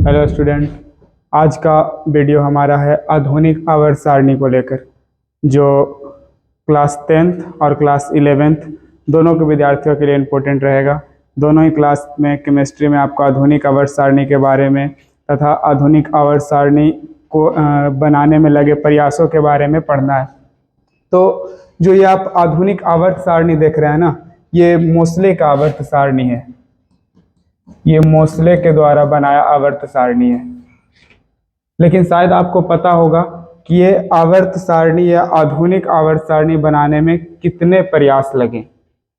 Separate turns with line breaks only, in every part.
Hello student. आज का video हमारा है आधुनिक आवर्त सारणी को लेकर, जो क्लास 10th और क्लास 11th दोनों के विद्यार्थियों के लिए इम्पोर्टेंट रहेगा। दोनों ही क्लास में केमिस्ट्री में आपको आधुनिक आवर्त सारणी के बारे में तथा आधुनिक आवर्त सारणी को बनाने में लगे प्रयासों के बारे में पढ़ना है। तो जो ये आप आधुनिक आवर्त सारणी देख रहे हैं ना, ये मोसले का आवर्त सारणी है। ये मोसले के द्वारा बनाया आवर्त सारणी है। लेकिन शायद आपको पता होगा कि ये आवर्त सारणी या आधुनिक आवर्त सारणी बनाने में कितने प्रयास लगे।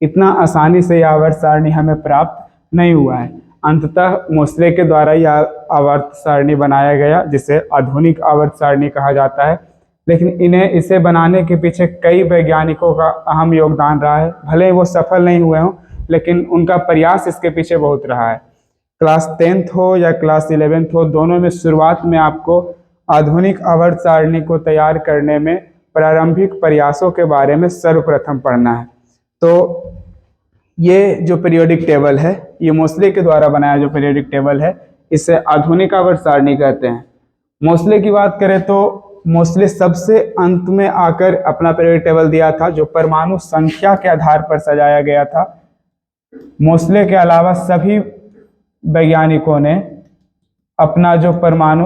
इतना आसानी से यह आवर्त सारणी हमें प्राप्त नहीं हुआ है। अंततः मोसले के द्वारा यह आवर्त सारणी बनाया गया, जिसे आधुनिक आवर्त सारणी कहा जाता है। लेकिन इसे बनाने के पीछे कई वैज्ञानिकों का अहम योगदान रहा है। भले ही वो सफल नहीं हुए हों, लेकिन उनका प्रयास इसके पीछे बहुत रहा है। क्लास 10th हो या क्लास 11th हो, दोनों में शुरुआत में आपको आधुनिक आवर्त सारणी को तैयार करने में प्रारंभिक प्रयासों के बारे में सर्वप्रथम पढ़ना है। तो ये जो पीरियोडिक टेबल है, ये मोसले के द्वारा बनाया जो पीरियोडिक टेबल है, इसे आधुनिक आवर्त सारणी कहते हैं। मोसले की बात करें तो मोसले सबसे अंत में आकर अपना पीरियोडिक टेबल दिया था, जो परमाणु संख्या के आधार पर सजाया गया था। मोसले के अलावा सभी वैज्ञानिकों ने अपना जो परमाणु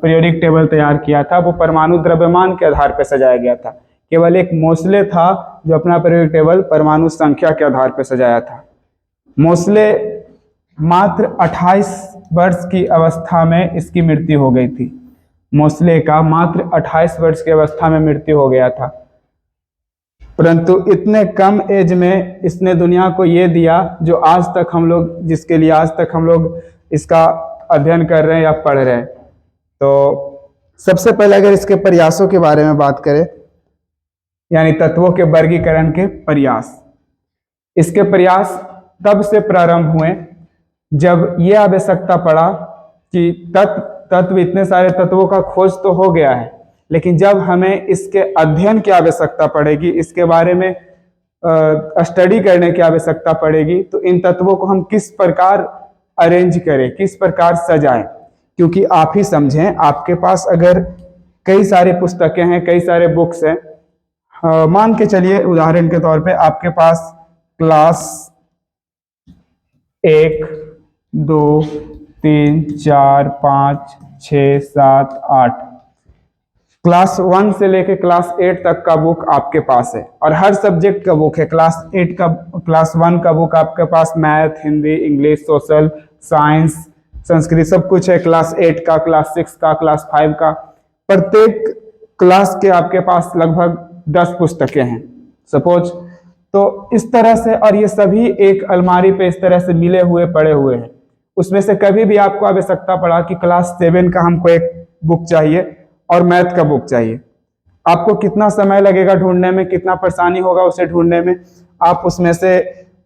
पीरियोडिक टेबल तैयार किया था, वो परमाणु द्रव्यमान के आधार पर सजाया गया था। केवल एक मोसले था जो अपना पीरियोडिक टेबल परमाणु संख्या के आधार पर सजाया था। मोसले मात्र 28 वर्ष की अवस्था में इसकी मृत्यु हो गई थी। मोसले का मात्र 28 वर्ष की अवस्था में मृत्यु हो गया था, परंतु इतने कम एज में इसने दुनिया को ये दिया जो आज तक हम लोग, जिसके लिए आज तक हम लोग इसका अध्ययन कर रहे हैं या पढ़ रहे हैं। तो सबसे पहले अगर इसके प्रयासों के बारे में बात करें, यानी तत्वों के वर्गीकरण के प्रयास, इसके प्रयास तब से प्रारंभ हुए जब ये आवश्यकता पड़ा कि तत्व इतने सारे तत्वों का खोज तो हो गया है, लेकिन जब हमें इसके अध्ययन की आवश्यकता पड़ेगी, इसके बारे में स्टडी करने की आवश्यकता पड़ेगी, तो इन तत्वों को हम किस प्रकार अरेंज करें, किस प्रकार सजाएं। क्योंकि आप ही समझें, आपके पास अगर कई सारे पुस्तकें हैं, कई सारे बुक्स हैं, मान के चलिए उदाहरण के तौर पे आपके पास क्लास 1, 2, 3, 4, 5, 6, 7, 8 क्लास 1 से लेकर क्लास 8 तक का बुक आपके पास है, और हर सब्जेक्ट का बुक है। क्लास 1 का बुक आपके पास math, Hindi, English, social, science, Sanskrit सब कुछ है। क्लास 8 का, क्लास 6 का, क्लास 5 का, प्रत्येक क्लास के आपके पास लगभग 10 पुस्तकें हैं सपोज। तो इस तरह से, और ये सभी एक अलमारी पे इस तरह से मिले हुए पड़े हुए हैं। उसमें से कभी भी आपको आवश्यकता पड़ा कि क्लास 7 का हमको एक बुक चाहिए और मैथ का बुक चाहिए, आपको कितना समय लगेगा ढूंढने में, कितना परेशानी होगा उसे ढूंढने में। आप उसमें से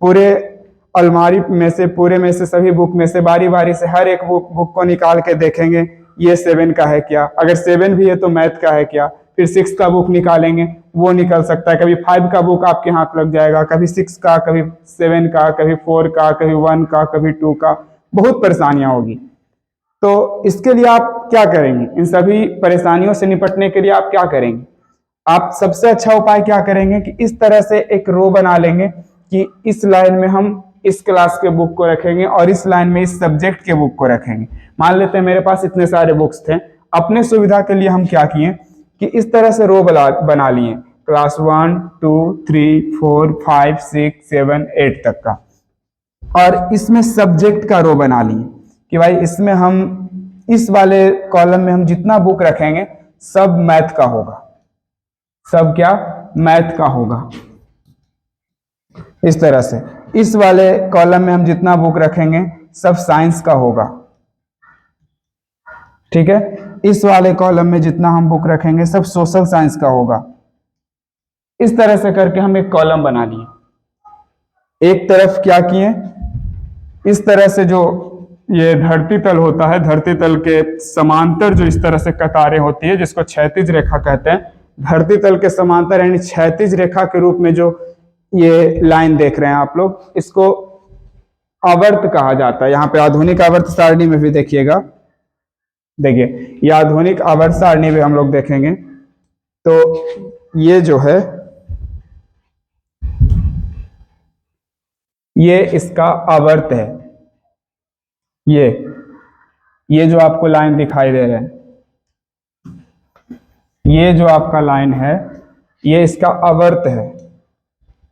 पूरे अलमारी में से, पूरे में से, सभी बुक में से बारी बारी से हर एक बुक को निकाल के देखेंगे, ये 7 का है क्या, अगर 7 भी है तो मैथ का है क्या। फिर 6 का बुक निकालेंगे, वो निकल सकता है। कभी 5 का बुक आपके हाथ लग जाएगा, कभी 6 का, कभी 7 का, कभी 4 का, कभी 1 का, कभी 2 का, बहुत परेशानियां होगी। तो इसके लिए आप क्या करेंगे, इन सभी परेशानियों से निपटने के लिए आप क्या करेंगे? आप सबसे अच्छा उपाय क्या करेंगे कि इस तरह से एक रो बना लेंगे कि इस लाइन में हम इस क्लास के बुक को रखेंगे और इस लाइन में इस सब्जेक्ट के बुक को रखेंगे। मान लेते हैं मेरे पास इतने सारे बुक्स थे, अपने सुविधा के लिए हम क्या किए कि इस तरह से रो बना लिए, क्लास 1, 2, 3, 4, 5, 6, 7, 8 तक का, और इसमें सब्जेक्ट का रो बना लिए कि भाई इसमें हम, इस वाले कॉलम में हम जितना बुक रखेंगे सब मैथ का होगा, सब क्या, मैथ का होगा। इस तरह से इस वाले कॉलम में हम जितना बुक रखेंगे सब साइंस का होगा, ठीक है। इस वाले कॉलम में जितना हम बुक रखेंगे सब सोशल साइंस का होगा। इस तरह से करके हम एक कॉलम बना लिए। एक तरफ क्या किए, इस तरह से जो ये धरती तल होता है, धरती तल के समांतर जो इस तरह से कतारें होती है, जिसको क्षैतिज रेखा कहते हैं, धरती तल के समांतर यानी क्षैतिज रेखा के रूप में जो ये लाइन देख रहे हैं आप लोग, इसको आवर्त कहा जाता है। यहाँ पे आधुनिक आवर्त सारणी में भी देखिएगा देखिए ये आधुनिक आवर्त सारणी में हम लोग देखेंगे तो ये जो है ये इसका आवर्त है। ये जो आपको लाइन दिखाई दे रहे हैं, ये जो आपका लाइन है ये इसका आवर्त है।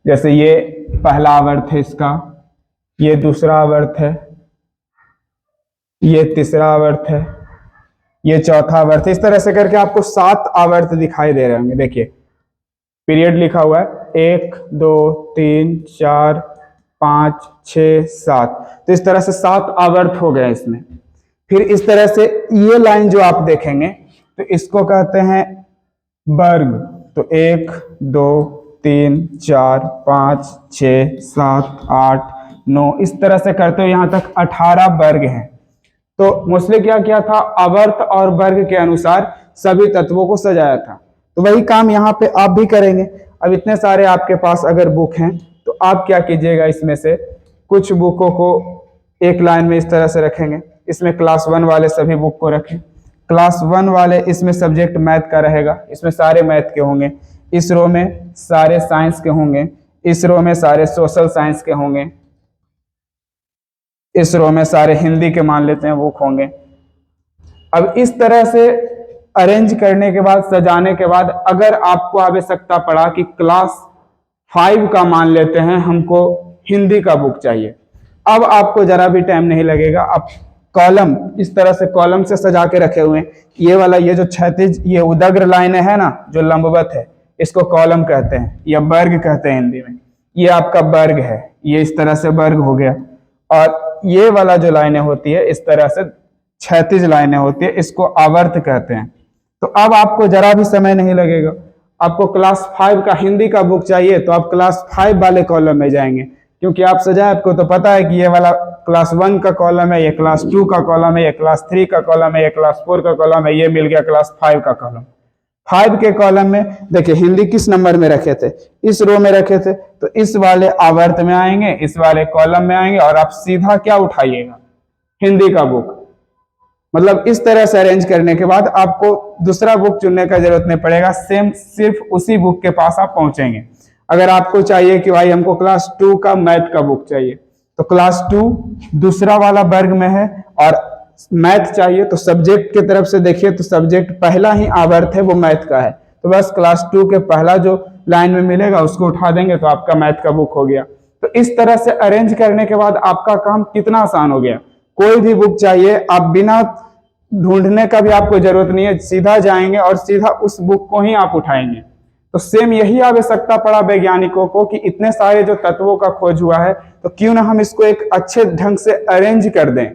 जैसे ये पहला आवर्त है इसका, ये दूसरा आवर्त है, ये तीसरा आवर्त है, ये चौथा आवर्त है। इस तरह से करके आपको 7 आवर्त दिखाई दे रहे होंगे। देखिए पीरियड लिखा हुआ है 1 2 3 4 5 6 7, तो इस तरह से 7 आवर्त हो गए इसमें। फिर इस तरह से ये लाइन जो आप देखेंगे तो इसको कहते हैं वर्ग। तो 1 2 3 4 5 6 7 8 9 इस तरह से करते हुए यहाँ तक 18 वर्ग हैं। तो मोस्टली क्या किया था, आवर्त और वर्ग के अनुसार सभी तत्वों को सजाया था। तो वही काम यहाँ पे आप भी करेंगे। अब इतने सारे आपके पास अगर बुक हैं तो आप क्या कीजिएगा, इसमें से कुछ बुकों को एक लाइन में इस तरह से रखेंगे। इसमें क्लास 1 वाले सभी बुक को रखें। क्लास 1 वाले इसमें सब्जेक्ट मैथ का रहेगा, इसमें सारे मैथ के होंगे। इस रो में सारे साइंस के होंगे, इस रो में सारे सोशल साइंस के होंगे, इस रो में सारे हिंदी के मान लेते हैं बुक होंगे। अब इस तरह से अरेंज करने के बाद, सजाने के बाद, अगर आपको आवश्यकता पड़ा कि क्लास 5 का मान लेते हैं, हमको हिंदी का बुक चाहिए, अब आपको जरा भी टाइम नहीं लगेगा। आप कॉलम इस तरह से कॉलम से सजा के रखे हुए हैं। ये वाला ये जो क्षैतिज ये उदग्र लाइनें है ना, जो लंबवत है, इसको कॉलम कहते हैं या वर्ग कहते हैं हिंदी में। ये आपका वर्ग है, ये इस तरह से वर्ग हो गया। और ये वाला जो लाइनें होती है इस तरह से क्षैतिज लाइनें होती है, इसको आवर्त कहते हैं। तो अब आपको जरा भी समय नहीं लगेगा। आपको क्लास 5 का हिंदी का बुक चाहिए तो आप क्लास 5 वाले कॉलम में जाएंगे, क्योंकि आप सजाए, आपको तो पता है कि ये वाला क्लास 1 का कॉलम है, ये क्लास 2 का कॉलम है, ये क्लास 3 का कॉलम है, ये क्लास 4 का कॉलम है, ये मिल गया क्लास 5 का कॉलम। 5 के कॉलम में देखिए हिंदी किस नंबर में रखे थे, इस रो में रखे थे, तो इस वाले आवर्त में आएंगे, इस वाले कॉलम में आएंगे और आप सीधा क्या उठाइएगा, हिंदी का बुक। मतलब इस तरह से अरेंज करने के बाद आपको दूसरा बुक चुनने का जरूरत नहीं पड़ेगा, सेम सिर्फ उसी बुक के पास आप पहुंचेंगे। अगर आपको चाहिए कि भाई हमको क्लास 2 का मैथ का बुक चाहिए, तो क्लास 2 दूसरा वाला वर्ग में है, और मैथ चाहिए तो सब्जेक्ट की तरफ से देखिए तो सब्जेक्ट पहला ही आवर्त है वो मैथ का है, तो बस क्लास 2 के पहला जो लाइन में मिलेगा उसको उठा देंगे तो आपका मैथ का बुक हो गया। तो इस तरह से अरेंज करने के बाद आपका काम कितना आसान हो गया। कोई भी बुक चाहिए, आप बिना ढूंढने का भी आपको जरूरत नहीं है, सीधा जाएंगे और सीधा उस बुक को ही आप उठाएंगे। तो सेम यही आवश्यकता पड़ा वैज्ञानिकों को कि इतने सारे जो तत्वों का खोज हुआ है, तो क्यों ना हम इसको एक अच्छे ढंग से अरेंज कर दें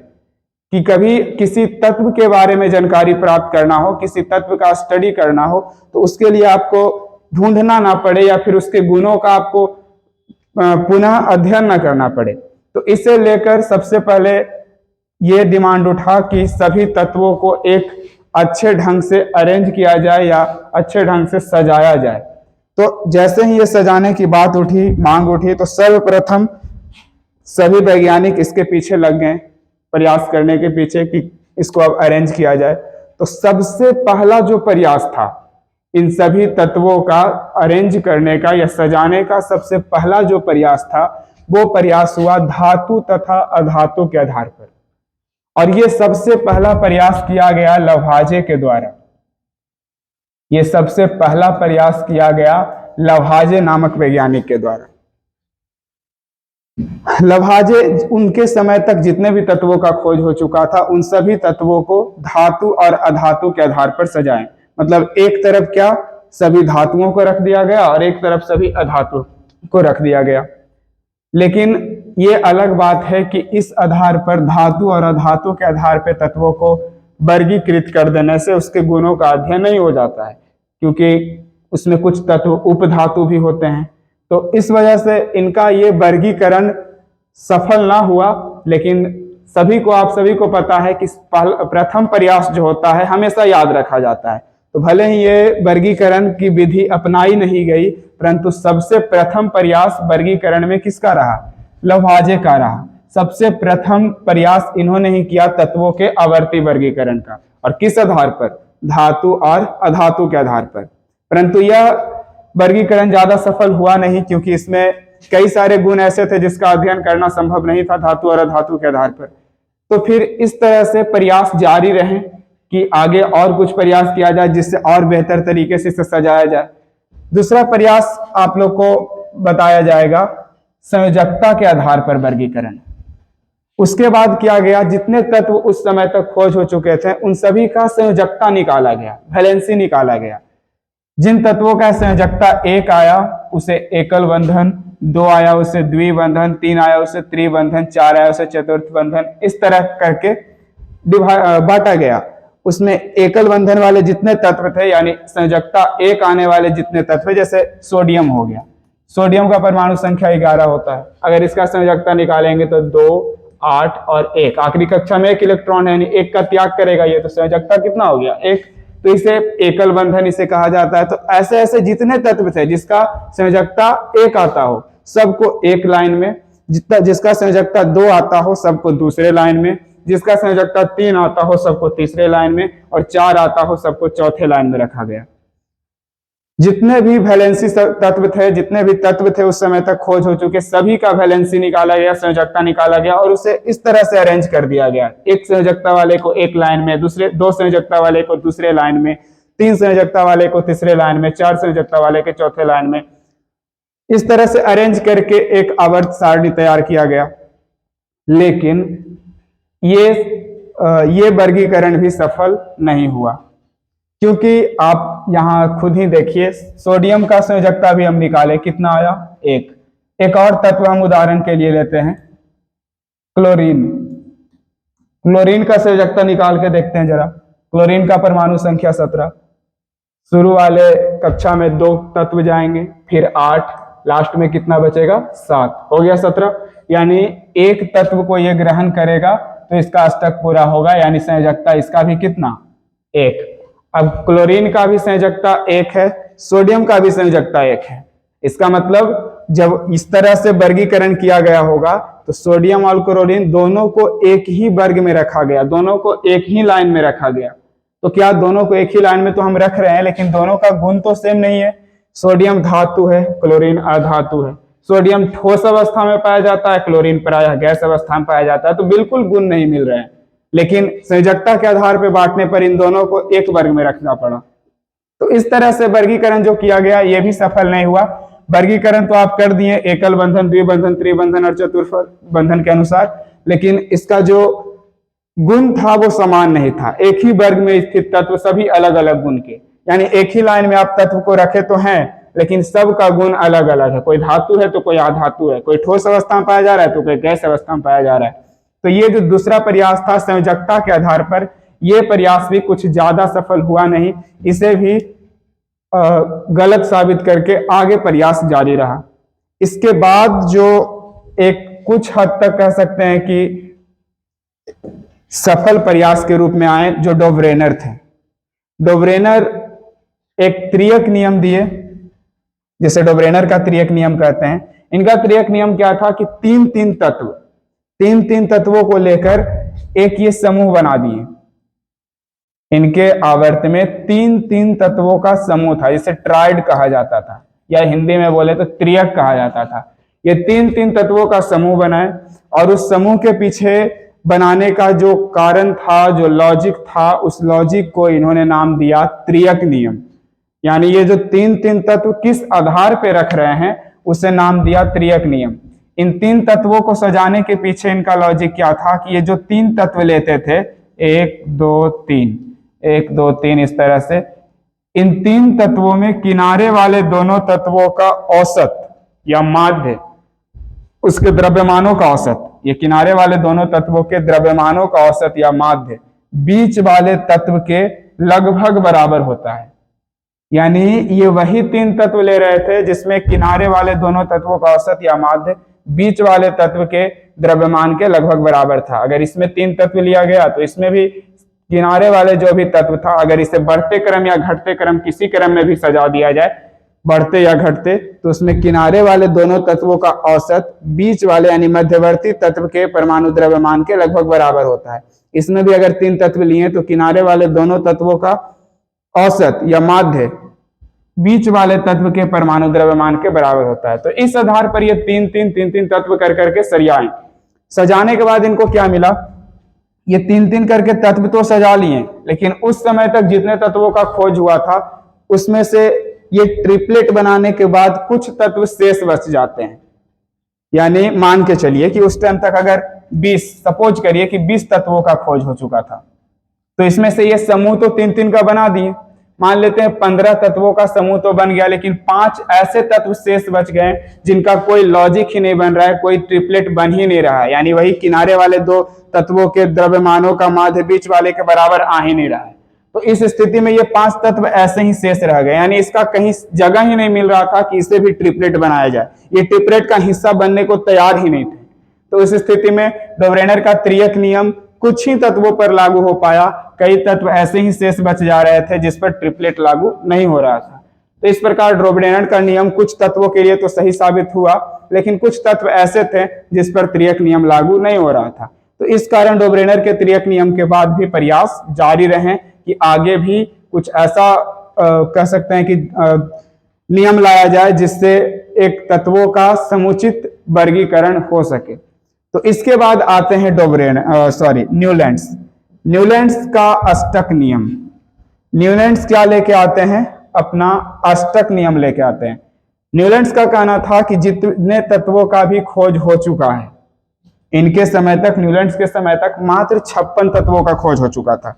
कि कभी किसी तत्व के बारे में जानकारी प्राप्त करना हो, किसी तत्व का स्टडी करना हो, तो उसके लिए आपको ढूंढना ना पड़े या फिर उसके गुणों का आपको पुनः अध्ययन ना करना पड़े। तो इसे लेकर सबसे पहले ये डिमांड उठा कि सभी तत्वों को एक अच्छे ढंग से अरेंज किया जाए या अच्छे ढंग से सजाया जाए। तो जैसे ही ये सजाने की बात उठी, मांग उठी, तो सर्वप्रथम सभी वैज्ञानिक इसके पीछे लग गए, प्रयास करने के पीछे कि इसको अब अरेंज किया जाए। तो सबसे पहला जो प्रयास था इन सभी तत्वों का अरेंज करने का या सजाने का, सबसे पहला जो प्रयास था वो प्रयास हुआ धातु तथा अधातु के आधार पर, और ये सबसे पहला प्रयास किया गया लौभाजे के द्वारा। ये सबसे पहला प्रयास किया गया लौभाजे नामक वैज्ञानिक के द्वारा। लौभाजे उनके समय तक जितने भी तत्वों का खोज हो चुका था उन सभी तत्वों को धातु और अधातु के आधार पर सजाएं। मतलब एक तरफ क्या सभी धातुओं को रख दिया गया और एक तरफ सभी अधातु को रख दिया गया। लेकिन ये अलग बात है कि इस आधार पर धातु और अधातु के आधार पर तत्वों को वर्गीकृत कर देने से उसके गुणों का अध्ययन नहीं हो जाता है, क्योंकि उसमें कुछ तत्व उपधातु भी होते हैं। तो इस वजह से इनका ये वर्गीकरण सफल ना हुआ। लेकिन आप सभी को पता है कि प्रथम प्रयास जो होता है हमेशा याद रखा जाता है। तो भले ही ये वर्गीकरण की विधि अपनाई नहीं गई, परंतु सबसे प्रथम प्रयास वर्गीकरण में किसका रहा, लौभाजे का रहा। सबसे प्रथम प्रयास इन्होंने ही किया तत्वों के आवर्ती वर्गीकरण का, और किस आधार पर, धातु और अधातु के आधार पर। परंतु यह वर्गीकरण ज्यादा सफल हुआ नहीं, क्योंकि इसमें कई सारे गुण ऐसे थे जिसका अध्ययन करना संभव नहीं था धातु और अधातु के आधार पर। तो फिर इस तरह से प्रयास जारी रहे कि आगे और कुछ प्रयास किया जाए जिससे और बेहतर तरीके से इसे सजाया जाए। दूसरा प्रयास आप लोग को बताया जाएगा संयोजकता के आधार पर वर्गीकरण। उसके बाद किया गया, जितने तत्व उस समय तक खोज हो चुके थे उन सभी का संयोजकता निकाला गया, वैलेंसी निकाला गया। जिन तत्वों का संयोजकता 1 आया उसे एकल बंधन, 2 आया उसे द्विबंधन, 3 आया उसे त्रिबंधन, 4 आया उसे चतुर्थ बंधन, इस तरह करके बांटा गया। उसमें एकल बंधन वाले जितने तत्व थे, यानी संयोजकता 1 आने वाले जितने तत्व, जैसे सोडियम हो गया, सोडियम का परमाणु संख्या 11 होता है। अगर इसका संयोजकता निकालेंगे तो 2, 8 और 1, आखिरी कक्षा में 1 इलेक्ट्रॉन है, यानी 1 का त्याग करेगा ये, तो संयोजकता कितना हो गया, 1। तो इसे एकल बंधन इसे कहा जाता है। तो ऐसे ऐसे जितने तत्व थे जिसका संयोजकता 1 आता हो सबको एक लाइन में, जिसका संयोजकता 2 आता हो सबको दूसरे लाइन में, जिसका संयोजकता 3 आता हो सबको तीसरे लाइन में, और 4 आता हो सबको चौथे लाइन में रखा गया। जितने भी वैलेंसी तत्व थे, जितने भी तत्व थे उस समय तक खोज हो चुके, सभी का वैलेंसी निकाला गया, संयोजकता निकाला गया और उसे इस तरह से अरेंज कर दिया गया। 1 संयोजकता वाले को एक लाइन में, दूसरे 2 संयोजकता वाले को दूसरे लाइन में, 3 संयोजकता वाले को तीसरे लाइन में, 4 संयोजकता वाले के चौथे लाइन में, इस तरह से अरेंज करके एक आवर्त सारणी तैयार किया गया। लेकिन ये वर्गीकरण भी सफल नहीं हुआ, क्योंकि आप यहां खुद ही देखिए, सोडियम का संयोजकता भी हम निकाले, कितना आया, 1। एक और तत्व हम उदाहरण के लिए लेते हैं, क्लोरीन। क्लोरीन का संयोजकता निकाल के देखते हैं जरा। क्लोरीन का परमाणु संख्या 17। शुरू वाले कक्षा में 2 तत्व जाएंगे, फिर 8, लास्ट में कितना बचेगा, 7, हो गया 17। यानी एक तत्व को ये ग्रहण करेगा तो इसका अष्टक पूरा होगा, यानी संयोजकता इसका भी कितना, 1। अब क्लोरीन का भी संयोजकता 1 है, सोडियम का भी संयोजकता 1 है। इसका मतलब जब इस तरह से वर्गीकरण किया गया होगा तो सोडियम और क्लोरीन दोनों को एक ही वर्ग में रखा गया, दोनों को एक ही लाइन में रखा गया। तो क्या दोनों को एक ही लाइन में तो हम रख रहे हैं, लेकिन दोनों का गुण तो सेम नहीं है। सोडियम धातु है, क्लोरीन अधातु है। सोडियम ठोस अवस्था में पाया जाता है, क्लोरीन प्रायः गैस अवस्था में पाया जाता है, तो बिल्कुल गुण नहीं मिल रहे हैं। लेकिन संयोजकता के आधार पर बांटने पर इन दोनों को एक वर्ग में रखना पड़ा। तो इस तरह से वर्गीकरण जो किया गया ये भी सफल नहीं हुआ। वर्गीकरण तो आप कर दिए एकल बंधन, द्विबंधन, त्रिबंधन और चतुर्थ बंधन के अनुसार, लेकिन इसका जो गुण था वो समान नहीं था। एक ही वर्ग में स्थित तत्व सभी अलग अलग गुण के, यानी एक ही लाइन में आप तत्व को रखे तो हैं, लेकिन सबका गुण अलग अलग है। कोई धातु है तो कोई अधातु है, कोई ठोस अवस्था में पाया जा रहा है तो कोई गैस अवस्था में पाया जा रहा है। तो ये जो दूसरा प्रयास था संयोजकता के आधार पर, ये प्रयास भी कुछ ज्यादा सफल हुआ नहीं। इसे भी गलत साबित करके आगे प्रयास जारी रहा। इसके बाद जो एक कुछ हद तक कह सकते हैं कि सफल प्रयास के रूप में आए, जो डोवरेनर थे। डोवरेनर एक त्रियक नियम दिए, जिसे डोवरेनर का त्रियक नियम कहते हैं। इनका त्रियक नियम क्या था कि 3-3 तत्व, 3-3 तत्वों को लेकर एक ये समूह बना दिए। इनके आवर्त में 3-3 तत्वों का समूह था, जिसे ट्राइड कहा जाता था, या हिंदी में बोले तो त्रियक कहा जाता था। ये 3-3 तत्वों का समूह बनाए, और उस समूह के पीछे बनाने का जो कारण था, जो लॉजिक था, उस लॉजिक को इन्होंने नाम दिया त्रियक नियम। यानी ये जो 3-3 तत्व किस आधार पे रख रहे हैं उसे नाम दिया त्रियक नियम। इन 3 तत्वों को सजाने के पीछे इनका लॉजिक क्या था कि ये जो 3 तत्व लेते थे, 1 2 3, 1 2 3, इस तरह से इन 3 तत्वों में किनारे वाले दोनों तत्वों का औसत या माध्य, उसके द्रव्यमानों का औसत, ये किनारे वाले दोनों तत्वों के द्रव्यमानों का औसत या माध्य बीच वाले तत्व के लगभग बराबर होता है। यानी ये वही 3 तत्व ले रहे थे जिसमें किनारे वाले दोनों तत्वों का औसत या माध्य बीच वाले तत्व के द्रव्यमान के लगभग बराबर था। अगर इसमें 3 तत्व लिया गया तो इसमें भी किनारे वाले जो भी तत्व था, अगर इसे बढ़ते क्रम या घटते क्रम किसी क्रम में भी सजा दिया जाए, बढ़ते या घटते, तो उसमें किनारे वाले दोनों तत्वों का औसत बीच वाले यानी मध्यवर्ती तत्व के परमाणु द्रव्यमान के लगभग बराबर होता है। इसमें भी अगर 3 तत्व लिए तो किनारे वाले दोनों तत्वों का औसत या माध्य बीच वाले तत्व के परमाणु द्रव्यमान के बराबर होता है। तो इस आधार पर ये 3 तत्व कर करके सरियाएं। सजाने के बाद इनको क्या मिला, ये 3 करके तत्व तो सजा लिए, लेकिन उस समय तक जितने तत्वों का खोज हुआ था उसमें से ये ट्रिपलेट बनाने के बाद कुछ तत्व शेष बच जाते हैं। यानी मान के चलिए कि उस टाइम तक अगर 20, सपोज करिए कि 20 तत्वों का खोज हो चुका था, तो इसमें से ये समूह तो 3 का बना दिए। मान लेते हैं 15 तत्वों का समूह तो बन गया, लेकिन 5 ऐसे तत्व शेष बच गए जिनका कोई लॉजिक ही नहीं बन रहा है, कोई ट्रिपलेट बन ही नहीं रहा है। यानी वही किनारे वाले 2 तत्वों के द्रव्यमानों का माध्य बीच वाले के बराबर आ ही नहीं रहा है। तो इस स्थिति में ये 5 तत्व ऐसे ही शेष रह गए, यानी इसका कहीं जगह ही नहीं मिल रहा था कि इसे भी ट्रिपलेट बनाया जाए। ये ट्रिपलेट का हिस्सा बनने को तैयार ही नहीं थे। तो इस स्थिति में डोब्रेनर का त्रियक नियम कुछ ही तत्वों पर लागू हो पाया, कई तत्व ऐसे ही शेष बच जा रहे थे जिस पर ट्रिपलेट लागू नहीं हो रहा था। तो इस प्रकार डोब्रेनर का नियम कुछ तत्वों के लिए तो सही साबित हुआ, लेकिन कुछ तत्व ऐसे थे जिस पर त्रियक नियम लागू नहीं हो रहा था। तो इस कारण डोब्रेनर के त्रियक नियम के बाद भी प्रयास जारी रहे कि आगे भी कुछ ऐसा कह सकते हैं कि नियम लाया जाए जिससे एक तत्वों का समुचित वर्गीकरण हो सके। तो इसके बाद आते हैं न्यूलैंड्स। न्यूलैंड्स का अष्टक नियम। न्यूलैंड्स क्या लेके आते हैं, अपना अष्टक नियम लेके आते हैं। न्यूलैंड्स का कहना था कि जितने तत्वों का भी खोज हो चुका है, इनके समय तक, न्यूलैंड्स के समय तक मात्र 56 तत्वों का खोज हो चुका था।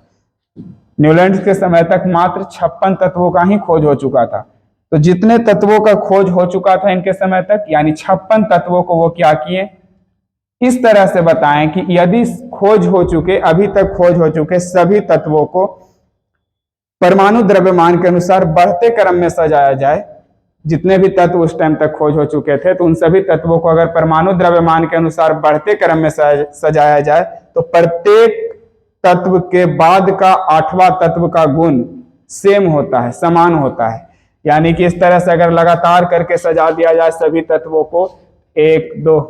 न्यूलैंड्स के समय तक मात्र 56 तत्वों का ही खोज हो चुका था। तो जितने तत्वों का खोज हो चुका था इनके समय तक, यानी 56 तत्वों को वो क्या किए, इस तरह से बताएं कि यदि खोज हो चुके, अभी तक खोज हो चुके सभी तत्वों को परमाणु द्रव्यमान के अनुसार बढ़ते क्रम में सजाया जाए। जितने भी तत्व उस टाइम तक खोज हो चुके थे, तो उन सभी तत्वों को अगर परमाणु द्रव्यमान के अनुसार बढ़ते क्रम में सजाया जाए तो प्रत्येक तत्व के बाद का 8वां तत्व का गुण सेम होता है, समान होता है। यानी कि इस तरह से अगर लगातार करके सजा दिया जाए सभी तत्वों को 1 2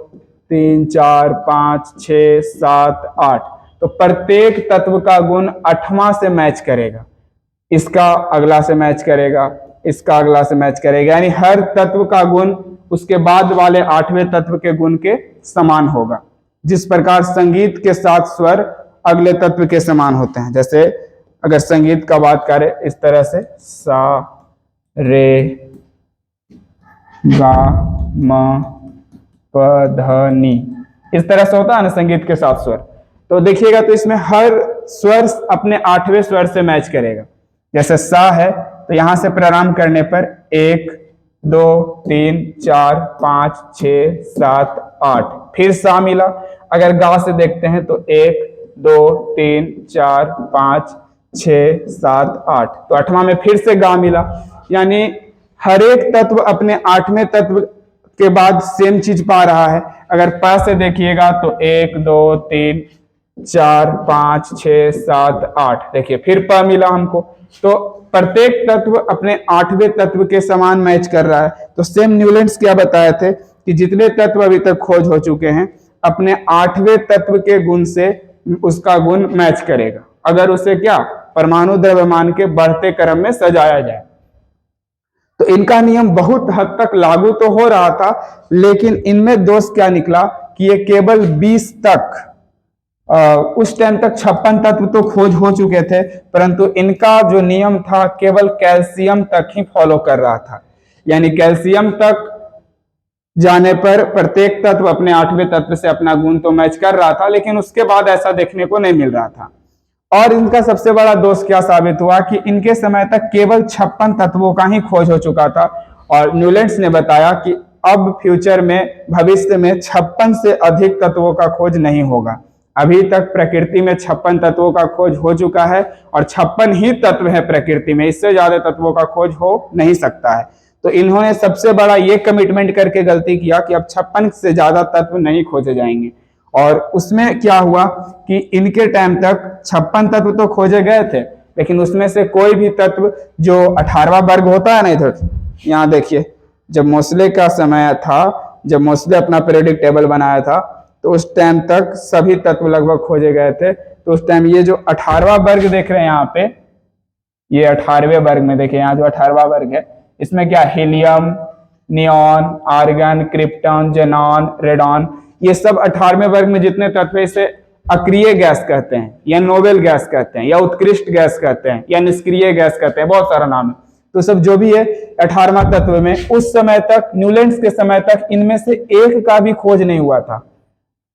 3 4 5 6 7 8, तो प्रत्येक तत्व का गुण 8वां से मैच करेगा, इसका अगला से मैच करेगा, इसका अगला से मैच करेगा। यानी हर तत्व का गुण उसके बाद वाले 8वें तत्व के गुण के समान होगा। जिस प्रकार संगीत के 7 स्वर अगले तत्व के समान होते हैं। जैसे अगर संगीत का बात करें इस तरह से सा रे गा म प ध नी, इस तरह से होता है ना संगीत के 7 स्वर। तो देखिएगा तो इसमें हर स्वर अपने 8वें स्वर से मैच करेगा। जैसे सा है तो यहां से प्रारंभ करने पर 1 2 3 4 5 6 7 8, फिर सा मिला। अगर गा से देखते हैं तो 1 2 3 4 5 6 7 8, तो 8वां में फिर से गा मिला। यानी हर एक तत्व अपने 8वें तत्व के बाद सेम चीज पा रहा है। अगर प से देखिएगा तो 1 2 3 4 5 6 7 8, देखिए फिर प मिला हमको। तो प्रत्येक तत्व अपने 8वें तत्व के समान मैच कर रहा है। तो सेम न्यूलैंड्स क्या बताए थे कि जितने तत्व अभी तक खोज हो चुके हैं अपने 8वें तत्व के गुण से उसका गुण मैच करेगा, अगर उसे क्या परमाणु द्रव्यमान के बढ़ते क्रम में सजाया जाए। तो इनका नियम बहुत हद तक लागू तो हो रहा था, लेकिन इनमें दोष क्या निकला कि ये केवल 20 तक, उस टाइम तक 56 तत्व तो खोज हो चुके थे, परंतु इनका जो नियम था केवल कैल्शियम तक ही फॉलो कर रहा था। यानी कैल्शियम तक जाने पर प्रत्येक तत्व अपने 8वें तत्व से अपना गुण तो मैच कर रहा था, लेकिन उसके बाद ऐसा देखने को नहीं मिल रहा था। और इनका सबसे बड़ा दोष क्या साबित हुआ कि इनके समय तक केवल 56 तत्वों का ही खोज हो चुका था। और न्यूलैंड्स ने बताया कि अब फ्यूचर में, भविष्य में 56 से अधिक तत्वों का खोज नहीं होगा। अभी तक प्रकृति में 56 तत्वों का खोज हो चुका है और 56 ही तत्व है प्रकृति में, इससे ज्यादा तत्वों का खोज हो नहीं सकता है। तो इन्होंने सबसे बड़ा ये कमिटमेंट करके गलती किया कि अब 56 से ज्यादा तत्व नहीं खोजे जाएंगे। और उसमें क्या हुआ कि इनके टाइम तक 56 तत्व तो खोजे गए थे, लेकिन उसमें से कोई भी तत्व जो 18वां वर्ग होता है ना, इधर यहाँ देखिए, जब मोसले का समय था, जब मोसले अपना पीरियोडिक टेबल बनाया था, तो उस टाइम तक सभी तत्व लगभग खोजे गए थे। तो उस टाइम ये जो 18वां वर्ग देख रहे हैं यहाँ पे, ये 18वें वर्ग में देखिए, यहाँ जो 18वां वर्ग है इसमें क्या, helium, neon, argon, krypton, xenon, radon, ये सब 18वें वर्ग में जितने तत्व है इसे अक्रिय गैस कहते हैं, या नोबेल गैस कहते हैं, या उत्कृष्ट गैस कहते हैं, या निष्क्रिय गैस कहते हैं, बहुत सारा नाम है। तो सब जो भी है 18वां तत्व में उस समय तक, न्यूलैंड्स के समय तक इनमें से एक का भी खोज नहीं हुआ था।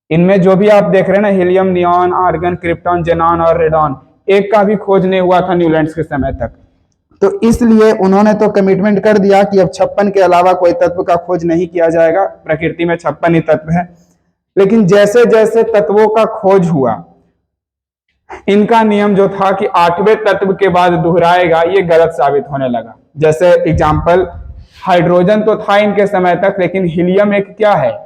इनमें जो भी आप देख रहे हैं ना, helium, neon, argon, krypton, xenon और रेडॉन, एक का भी खोज नहीं हुआ था न्यूलैंड्स के समय तक। तो इसलिए उन्होंने तो कमिटमेंट कर दिया कि अब 56 के अलावा कोई तत्व का खोज नहीं किया जाएगा, प्रकृति में 56 ही तत्व है। लेकिन जैसे जैसे तत्वों का खोज हुआ, इनका नियम जो था कि 8वें तत्व के बाद दोहराएगा, ये गलत साबित होने लगा। जैसे एग्जाम्पल, हाइड्रोजन तो था इनके समय तक, लेकिन हीलियम एक क्या है,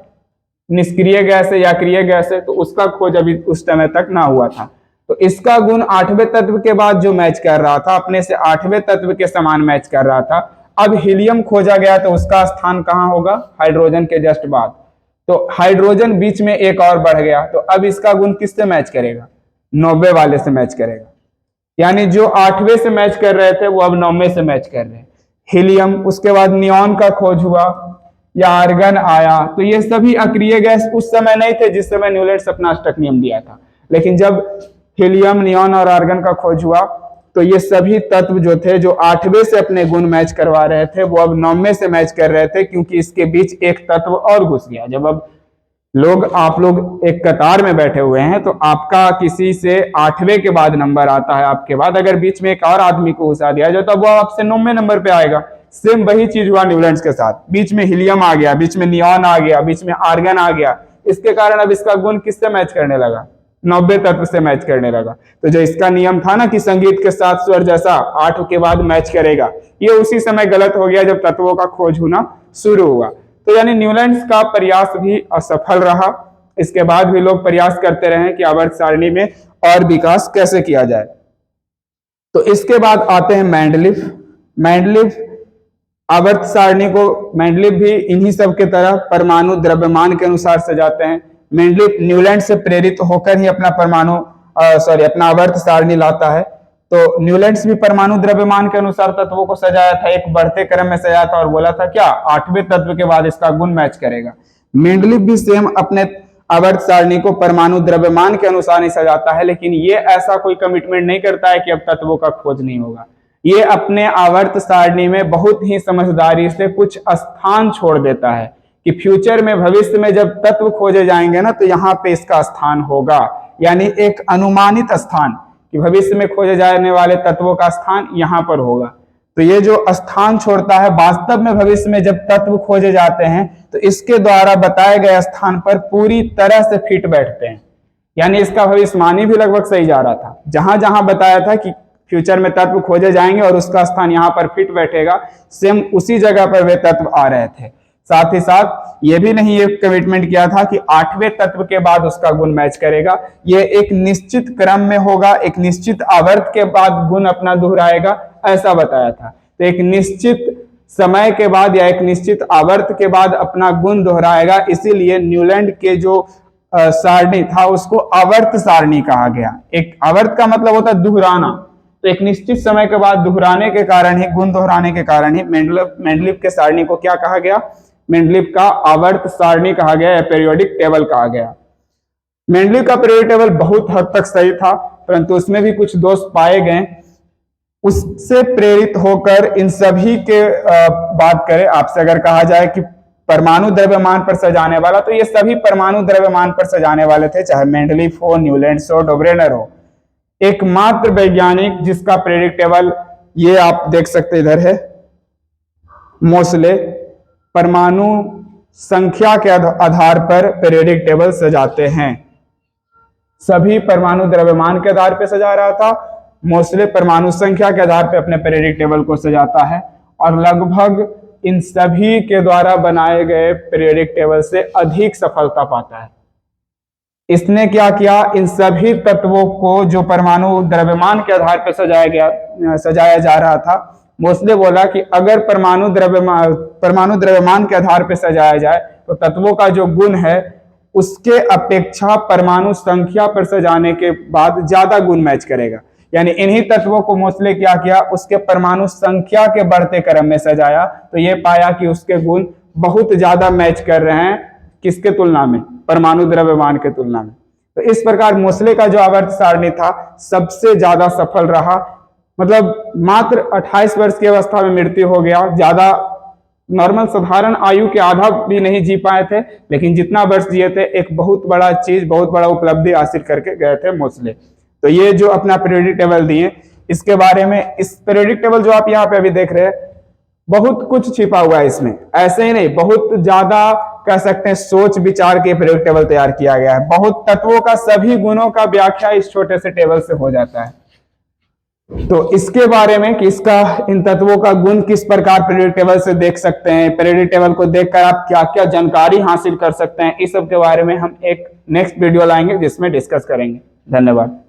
निष्क्रिय गैस है या क्रिय गैस है, तो उसका खोज अभी उस समय तक ना हुआ था। तो इसका गुण 8वें तत्व के बाद जो मैच कर रहा था, अपने से 8वें तत्व के समान मैच कर रहा था, अब हीलियम खोजा गया तो उसका स्थान कहाँ होगा, हाइड्रोजन के जस्ट बाद। तो हाइड्रोजन बीच में एक और बढ़ गया, तो अब इसका गुण किससे मैच करेगा, 9वें वाले से मैच करेगा। यानी जो 8वें से मैच कर रहे थे वो अब 9वें से मैच कर रहे हैं। हीलियम, उसके बाद नियॉन का खोज हुआ या आर्गन आया, तो ये सभी अक्रिय गैस उस समय नहीं थे जिस समय न्यूलैंड्स अपना अष्टक नियम दिया था। लेकिन जब हीलियम, नियॉन और आर्गन का खोज हुआ तो ये सभी तत्व जो थे, जो 8वें से अपने गुण मैच करवा रहे थे, वो अब 9वें से मैच कर रहे थे, क्योंकि इसके बीच एक तत्व और घुस गया। जब अब आप लोग एक कतार में बैठे हुए हैं, तो आपका किसी से 8वें के बाद नंबर आता है, आपके बाद अगर बीच में एक और आदमी को घुसा दिया जाए तो वो आपसे 9वें नंबर पे आएगा। सेम वही चीज हुआ न्यूलैंड्स के साथ, बीच में हीलियम आ गया, बीच में नियॉन आ गया, बीच में आर्गन आ गया, इसके कारण अब इसका गुण किससे मैच करने लगा, 90 तत्व से मैच करने लगा। तो जो इसका नियम था ना कि संगीत के साथ स्वर जैसा 8 के बाद मैच करेगा, ये उसी समय गलत हो गया जब तत्वों का खोज होना शुरू हुआ। तो यानी न्यूलैंड्स का प्रयास भी असफल रहा। इसके बाद भी लोग प्रयास करते रहे कि आवर्त सारणी में और विकास कैसे किया जाए। तो इसके बाद आते हैं मेंडलीफ। मेंडलीफ आवर्त सारणी को, मेंडलीफ भी इन्हीं सब के तरह परमाणु द्रव्यमान के अनुसार सजाते हैं। मेंडलीफ न्यूलैंड से प्रेरित होकर ही अपना अपना आवर्त सारणी लाता है। तो न्यूलैंड्स भी परमाणु द्रव्यमान के अनुसार तत्वों को सजाया था, एक बढ़ते क्रम में सजाया था और बोला था क्या, 8वें तत्व के बाद इसका गुण मैच करेगा। मेंडलीफ भी सेम अपने आवर्त सारणी को परमाणु द्रव्यमान के अनुसार ही सजाता है, लेकिन ये ऐसा कोई कमिटमेंट नहीं करता है कि अब तत्वों का खोज नहीं होगा। ये अपने आवर्त सारणी में बहुत ही समझदारी से कुछ स्थान छोड़ देता है कि फ्यूचर में, भविष्य में जब तत्व खोजे जाएंगे ना, तो यहाँ पे इसका स्थान होगा। यानी एक अनुमानित स्थान कि भविष्य में खोजे जाने वाले तत्वों का स्थान यहाँ पर होगा। तो ये जो स्थान छोड़ता है, वास्तव में भविष्य में जब तत्व खोजे जाते हैं तो इसके द्वारा बताए गए स्थान पर पूरी तरह से फिट बैठते हैं। यानी इसका भविष्यवाणी भी लगभग सही जा रहा था। जहां जहां बताया था कि फ्यूचर में तत्व खोजे जाएंगे और उसका स्थान यहाँ पर फिट बैठेगा, सेम उसी जगह पर वे तत्व आ रहे थे। साथ ही साथ ये भी नहीं एक कमिटमेंट किया था कि 8वें तत्व के बाद उसका गुण मैच करेगा। ये एक निश्चित क्रम में होगा, एक निश्चित आवर्त के बाद गुण अपना दोहराएगा, ऐसा बताया था। तो एक निश्चित समय के बाद या एक निश्चित आवर्त के बाद अपना गुण दोहराएगा, इसीलिए न्यूलैंड के जो सारणी था उसको आवर्त सारणी कहा गया। एक आवर्त का मतलब होता है दोहराना, तो एक निश्चित समय के बाद दोहराने के कारण ही, गुण दोहराने के कारण ही मेंडलीफ के सारणी को क्या कहा गया, मेंडलीफ का आवर्त सारणी कहा गया या पीरियोडिक टेबल कहा गया। मेंडलीफ का पीरियोडिक टेबल बहुत हद तक सही था, परंतु उसमें भी कुछ दोष पाए गए। उससे प्रेरित होकर इन सभी के बात करें, आपसे अगर कहा जाए कि परमाणु द्रव्यमान पर सजाने वाला, तो ये सभी परमाणु द्रव्यमान पर सजाने वाले थे, चाहे मेंडलीफ हो, न्यूलैंड्स हो, डोब्रेनर हो। एकमात्र वैज्ञानिक जिसका पीरियोडिक टेबल ये आप देख सकते इधर है, मोसले, परमाणु संख्या के आधार पर पीरियोडिक टेबल सजाते हैं। सभी परमाणु द्रव्यमान के आधार पर सजा रहा था, मोसले परमाणु संख्या के आधार पर अपने पीरियोडिक टेबल को सजाता है, और लगभग इन सभी के द्वारा बनाए गए पीरियोडिक टेबल से अधिक सफलता पाता है। इसने क्या किया, इन सभी तत्वों को जो परमाणु द्रव्यमान के आधार पर सजाया जा रहा था, मोसले बोला कि अगर परमाणु द्रव्यमान के आधार पर सजाया जाए तो तत्वों का जो गुण है उसके अपेक्षा परमाणु संख्या पर सजाने के बाद ज्यादा गुण मैच करेगा। यानी इन्हीं तत्वों को मोसले क्या किया, उसके परमाणु संख्या के बढ़ते क्रम में सजाया, तो ये पाया कि उसके गुण बहुत ज्यादा मैच कर रहे हैं किसके तुलना में, परमाणु द्रव्यमान के तुलना में। तो इस प्रकार मोसले का जो आवर्त सारणी था सबसे ज्यादा सफल रहा। मतलब मात्र 28 वर्ष की अवस्था में मृत्यु हो गया, ज्यादा नॉर्मल साधारण आयु के आधा भी नहीं जी पाए थे, लेकिन जितना वर्ष जिए थे एक बहुत बड़ा चीज, बहुत बड़ा उपलब्धि हासिल करके गए थे मोसले। तो ये जो अपना पीरियोडिक टेबल दिए, इसके बारे में, इस पीरियोडिक टेबल जो आप यहाँ पे अभी देख रहे हैं, बहुत कुछ छिपा हुआ है इसमें, ऐसे ही नहीं, बहुत ज्यादा कह सकते हैं सोच विचार के पीरियोडिक टेबल तैयार किया गया है। बहुत तत्वों का, सभी गुणों का व्याख्या इस छोटे से टेबल से हो जाता है। तो इसके बारे में कि इसका, इन तत्वों का गुण किस प्रकार पीरियोडिक टेबल से देख सकते हैं, पीरियोडिक टेबल को देखकर आप क्या क्या जानकारी हासिल कर सकते हैं, इस सब के बारे में हम एक नेक्स्ट वीडियो लाएंगे जिसमें डिस्कस करेंगे। धन्यवाद।